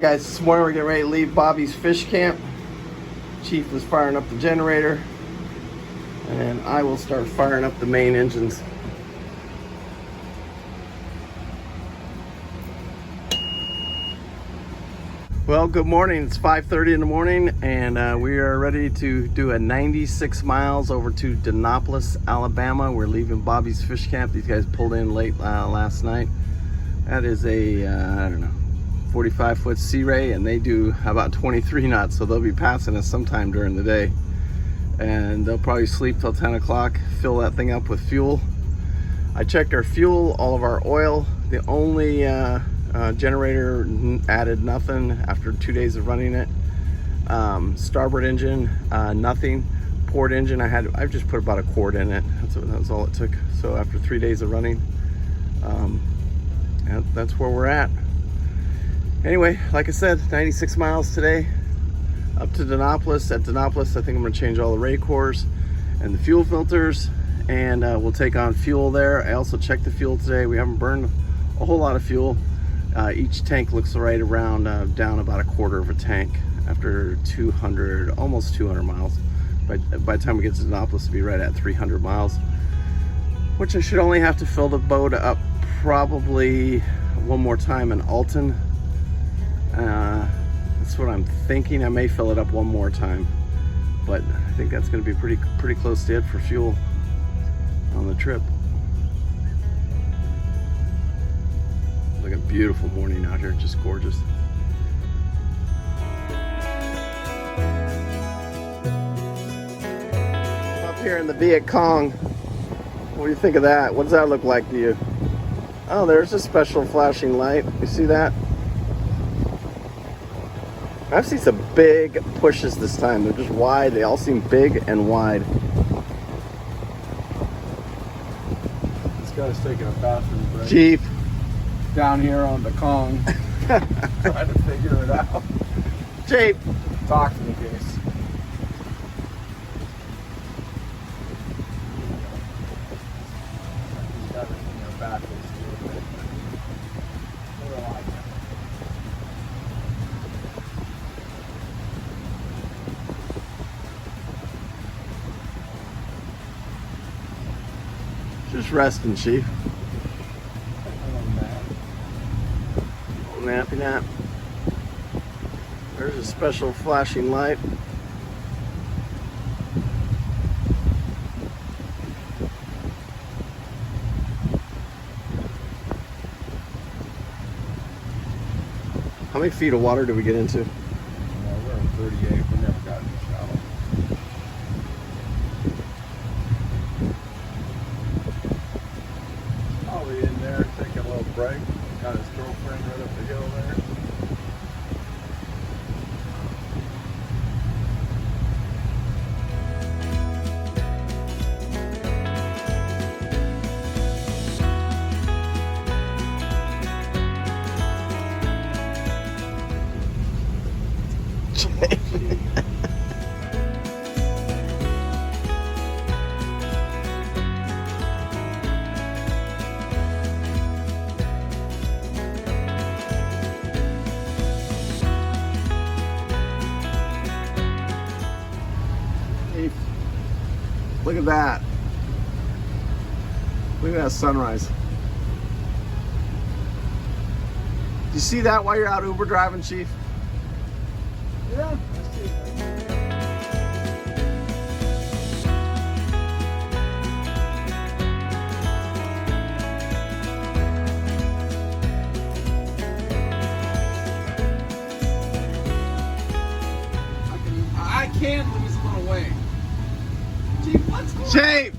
Guys, this morning we're getting ready to leave Bobby's fish camp. Chief was firing up the generator, and I will start firing up the main engines. Well, good morning. It's 5:30 in the morning, and we are ready to do a 96 miles over to Demopolis, Alabama. We're leaving Bobby's fish camp. These guys pulled in late last night. That is a, I don't know, 45-foot Sea Ray, and they do about 23 knots, so they'll be passing us sometime during the day. And they'll probably sleep till 10 o'clock, fill that thing up with fuel. I checked our fuel, all of our oil. The only generator added nothing after 2 days of running it. Starboard engine, nothing. Port engine, I just put about a quart in it. That was all it took. So after 3 days of running, that's where we're at. Anyway, like I said, 96 miles today up to Demopolis. At Demopolis, I think I'm going to change all the ray cores and the fuel filters, and we'll take on fuel there. I also checked the fuel today. We haven't burned a whole lot of fuel. Each tank looks right around down about a quarter of a tank after 200, almost 200 miles. By the time we get to Demopolis, it'll be right at 300 miles, which I should only have to fill the boat up probably one more time in Alton. That's what I'm thinking. I may fill it up one more time, but I think that's going to be pretty close to it for fuel on the trip. Like a beautiful morning out here, just gorgeous. Up here in the Viet Cong, what do you think of that? What does that look like to you? Oh, there's a special flashing light. You see that? I've seen some big pushes this time. They're just wide. They all seem big and wide. This guy's taking a bathroom break. Chief. Down here on the Kong. Trying to figure it out. Chief. Talk to me, Case. He's got it in their back. Just resting, Chief. Nappy nap. There's a special flashing light. How many feet of water did we get into? No, we're in 38. We never got in the shallow. Probably in there, taking a little break. Got his girlfriend right up the hill there. Look at that. Look at that sunrise. Do you see that while you're out Uber driving, Chief? Yeah, I see I can't lose a little weight. Chief, what's going on? Chief!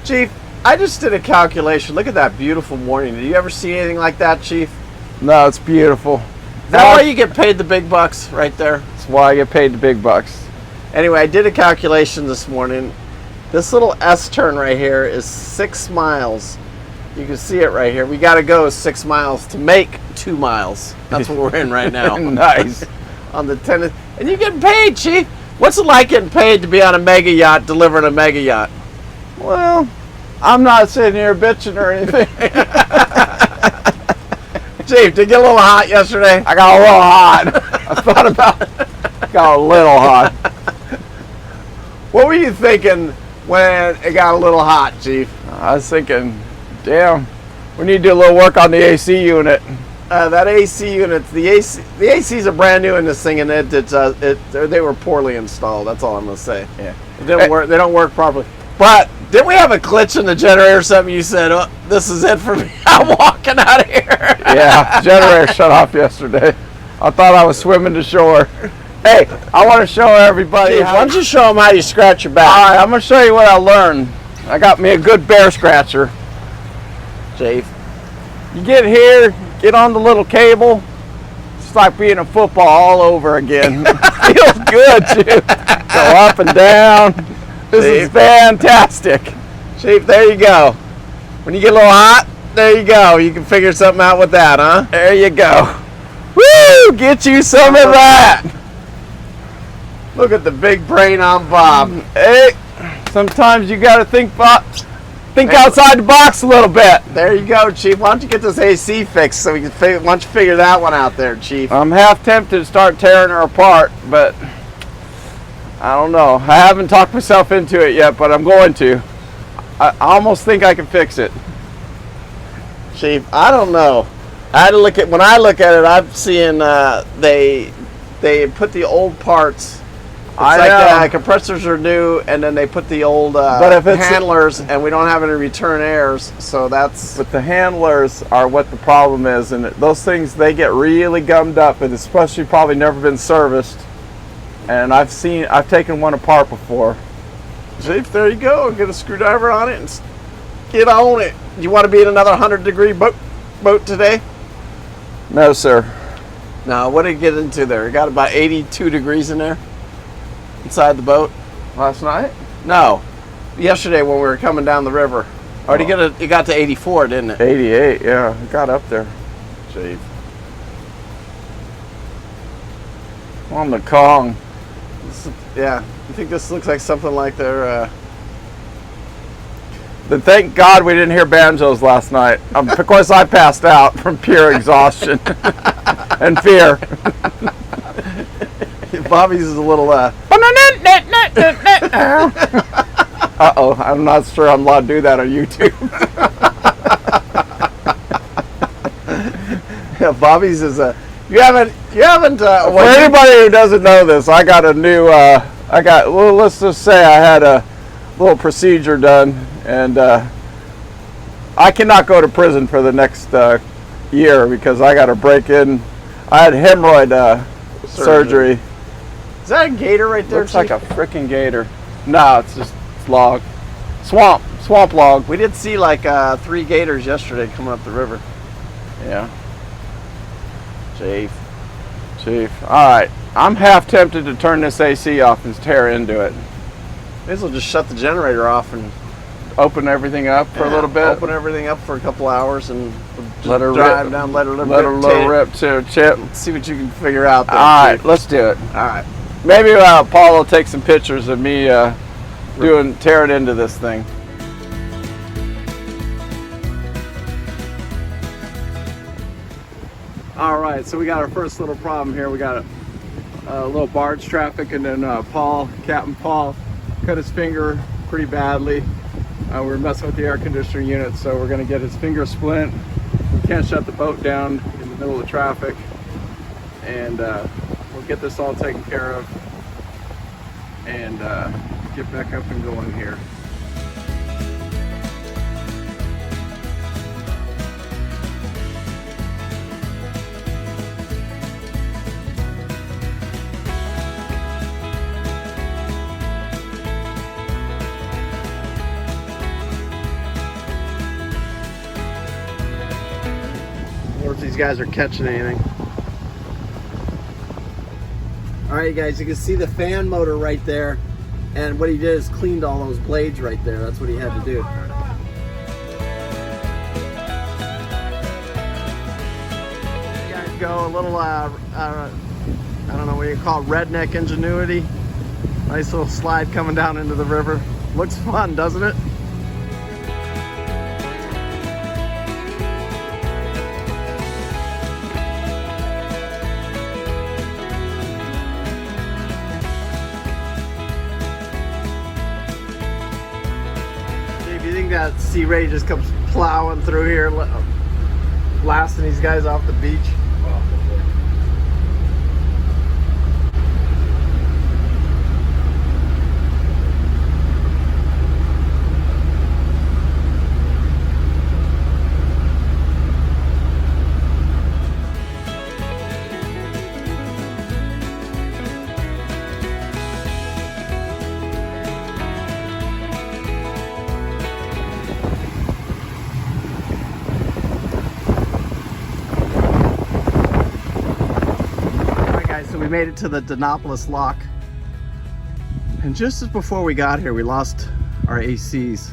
Chief, I just did a calculation. Look at that beautiful morning. Did you ever see anything like that, Chief? No, it's beautiful. Is that why you get paid the big bucks right there? That's why I get paid the big bucks. Anyway, I did a calculation this morning. This little S turn right here is 6 miles. You can see it right here. We got to go 6 miles to make 2 miles. That's what we're in right now. Nice. On the tennis. And you're getting paid, Chief. What's it like getting paid to be on a mega yacht, delivering a mega yacht? Well, I'm not sitting here bitching or anything. Chief, did it get a little hot yesterday? I got a little hot. I thought about it. Got a little hot. What were you thinking when it got a little hot, Chief? I was thinking, damn, we need to do a little work on the AC unit. That AC unit, the ACs are brand new in this thing, and they were poorly installed. That's all I'm gonna say. Yeah. It didn't work. They don't work properly. But didn't we have a glitch in the generator or something? You said, "Oh, this is it for me. I'm walking out of here." Yeah, generator shut off yesterday. I thought I was swimming to shore. Hey, I want to show everybody. Chief, why don't you show them how you scratch your back? All right, I'm gonna show you what I learned. I got me a good bear scratcher. Chief. You get here, get on the little cable. It's like being in football all over again. Feels good, Chief. Go up and down. This is fantastic. Chief, there you go. When you get a little hot, there you go. You can figure something out with that, huh? There you go. Woo! Get you some of that. Look at the big brain on Bob. Hey, sometimes you got to think outside the box a little bit. There you go, Chief. Why don't you get this AC fixed so we can why don't you figure that one out there, Chief? I'm half tempted to start tearing her apart, but I don't know. I haven't talked myself into it yet, but I'm going to. I almost think I can fix it. Chief, I don't know. When I look at it, I'm seeing they put the old parts. It's like the compressors are new, and then they put the old but if it's handlers, and we don't have any return airs, so that's. But the handlers are what the problem is, and those things, they get really gummed up, and especially probably never been serviced. And I've taken one apart before. Chief, there you go. Get a screwdriver on it and get on it. You want to be in another 100-degree boat today? No, sir. No. What did it get into there? It got about 82 degrees in there inside the boat. Last night? No, yesterday when we were coming down the river. Or it got to 84, didn't it? 88. Yeah, it got up there. Chief. On the Kong. Yeah, you think this looks like something like their. Then thank God we didn't hear Banjos last night. Of course, I passed out from pure exhaustion and fear. Bobby's is a little. Uh-oh, I'm not sure I'm allowed to do that on YouTube. Yeah, Bobby's is a. You haven't. For anybody who doesn't know this, I got a new. Well, let's just say I had a little procedure done, and I cannot go to prison for the next year because I got to break in. I had hemorrhoid surgery. Is that a gator right there? Looks like a freaking gator. No, it's just log. Swamp log. We did see like 3 gators yesterday coming up the river. Yeah. Chief. All right. I'm half tempted to turn this AC off and tear into it. May as well just shut the generator off and open everything up for a little bit. Open everything up for a couple hours and just let her drive rip. down. Let her rip to Chip. See what you can figure out there. All right, Chief. let's do it. All right. Maybe Paul will take some pictures of me tearing into this thing. All right, so we got our first little problem here. We got a little barge traffic, and then Captain Paul, cut his finger pretty badly. We're messing with the air conditioner unit, so we're gonna get his finger splint. We can't shut the boat down in the middle of traffic, and we'll get this all taken care of and get back up and going here. Or if these guys are catching anything. All right, guys, you can see the fan motor right there. And what he did is cleaned all those blades right there. That's what he had to do. You guys go a little, I don't know what you call it, redneck ingenuity. Nice little slide coming down into the river. Looks fun, doesn't it? If you think that Sea Ray just comes plowing through here, blasting these guys off the beach. We made it to the Demopolis lock, and just as before we got here we lost our ACs,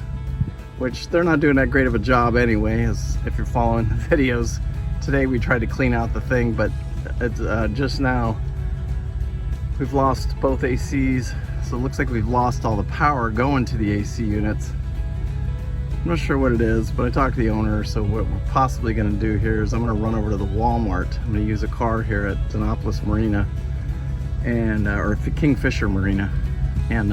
which they're not doing that great of a job anyway, as if you're following the videos. Today we tried to clean out the thing, but it's, just now we've lost both ACs, so it looks like we've lost all the power going to the AC units. I'm not sure what it is, but I talked to the owner, so what we're possibly going to do here is I'm going to run over to the Walmart. I'm going to use a car here at Demopolis Marina, and or Kingfisher Marina, and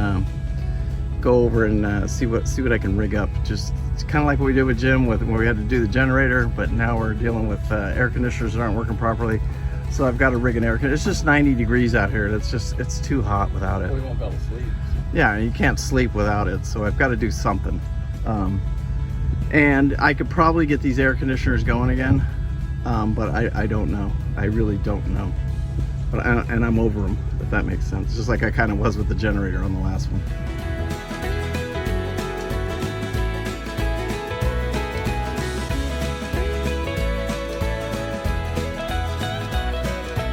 go over and see what I can rig up. Just it's kind of like what we did with Jim, where we had to do the generator, but now we're dealing with air conditioners that aren't working properly. So I've got to rig an air conditioner. It's just 90 degrees out here. It's too hot without it. We won't be able to sleep. Yeah, you can't sleep without it. So I've got to do something. And I could probably get these air conditioners going again, but I don't know. I really don't know. But and I'm over them, if that makes sense. Just like I kind of was with the generator on the last one.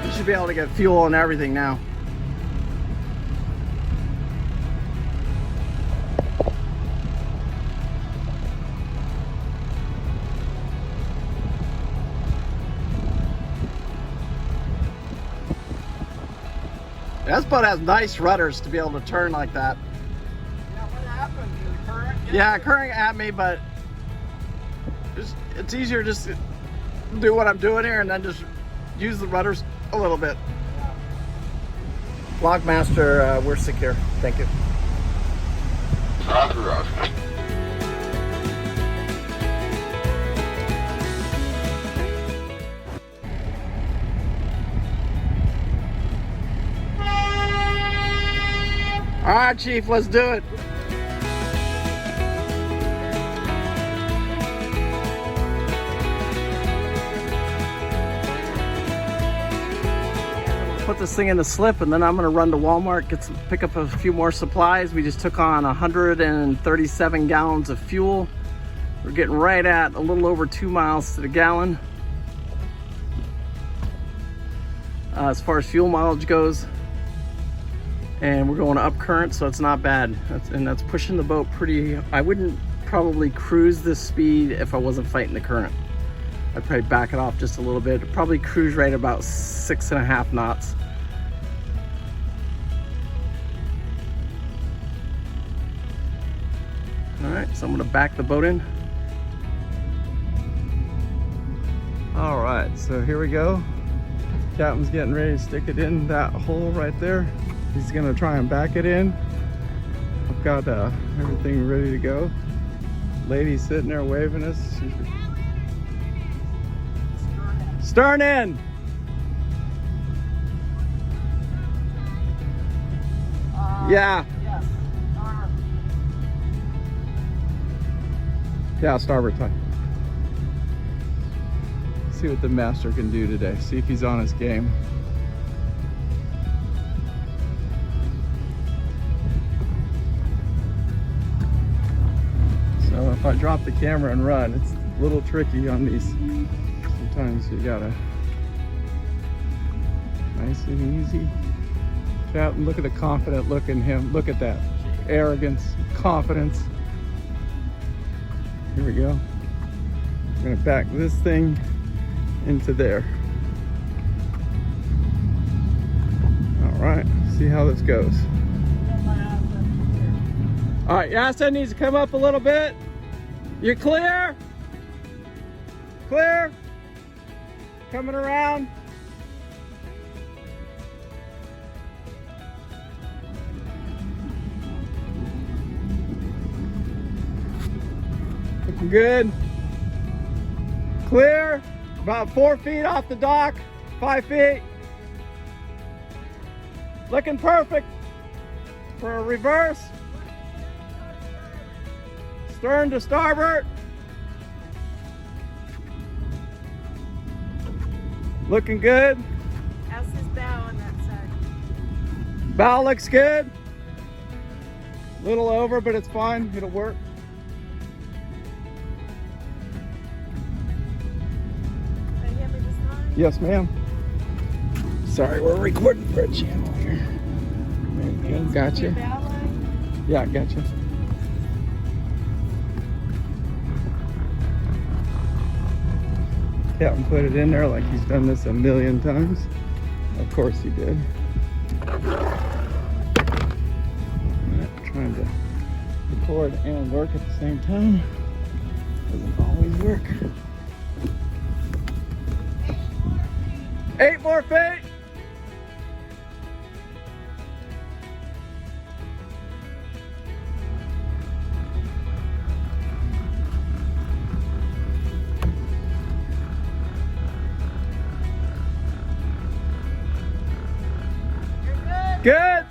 You should be able to get fuel and everything now. This boat has nice rudders to be able to turn like that. Yeah, what happened? The current? Yeah, current at me, but it's easier just to do what I'm doing here and then just use the rudders a little bit. Yeah. Logmaster, we're secure. Thank you. Roger, Roger. All right, Chief, let's do it. Put this thing in the slip, and then I'm gonna run to Walmart, pick up a few more supplies. We just took on 137 gallons of fuel. We're getting right at a little over 2 miles to the gallon. As far as fuel mileage goes. And we're going up current, so it's not bad. That's pushing the boat pretty. I wouldn't probably cruise this speed if I wasn't fighting the current. I'd probably back it off just a little bit. Probably cruise right about 6.5 knots. All right, so I'm gonna back the boat in. All right, so here we go. Captain's getting ready to stick it in that hole right there. He's gonna try and back it in. I've got everything ready to go. Lady's sitting there waving us. Stern in. Yeah. Yes. Yeah, starboard side. See what the master can do today. See if he's on his game. So if I drop the camera and run, it's a little tricky on these. Sometimes you gotta nice and easy. Captain, look at the confident look in him. Look at that arrogance, confidence. Here we go. I'm gonna back this thing into there. All right, see how this goes. All right, Yasa needs to come up a little bit. You're clear? Clear? Coming around. Looking good. Clear. About 4 feet off the dock. 5 feet. Looking perfect for a reverse. Stern to starboard. Looking good. How's his bow on that side? Bow looks good. Little over, but it's fine. It'll work. Can you hand me this line? Yes, ma'am. Sorry, we're recording for a channel here. There you go. Gotcha. Bow line? Yeah, gotcha. Captain put it in there like he's done this a million times. Of course he did. Trying to record and work at the same time doesn't always work. 8 more feet. Good.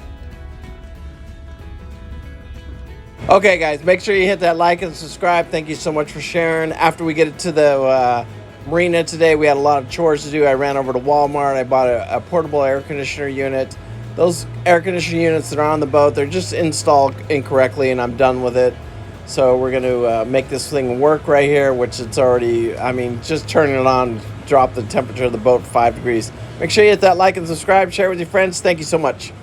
Okay, guys, make sure you hit that like and subscribe. Thank you so much for sharing. After we get it to the marina today, we had a lot of chores to do. I ran over to Walmart. I bought a portable air conditioner unit. Those air conditioner units that are on the boat, they're just installed incorrectly, and I'm done with it. So we're going to make this thing work right here, which it's already, I mean, just turning it on, drop the temperature of the boat 5 degrees. Make sure you hit that like and subscribe. Share with your friends. Thank you so much.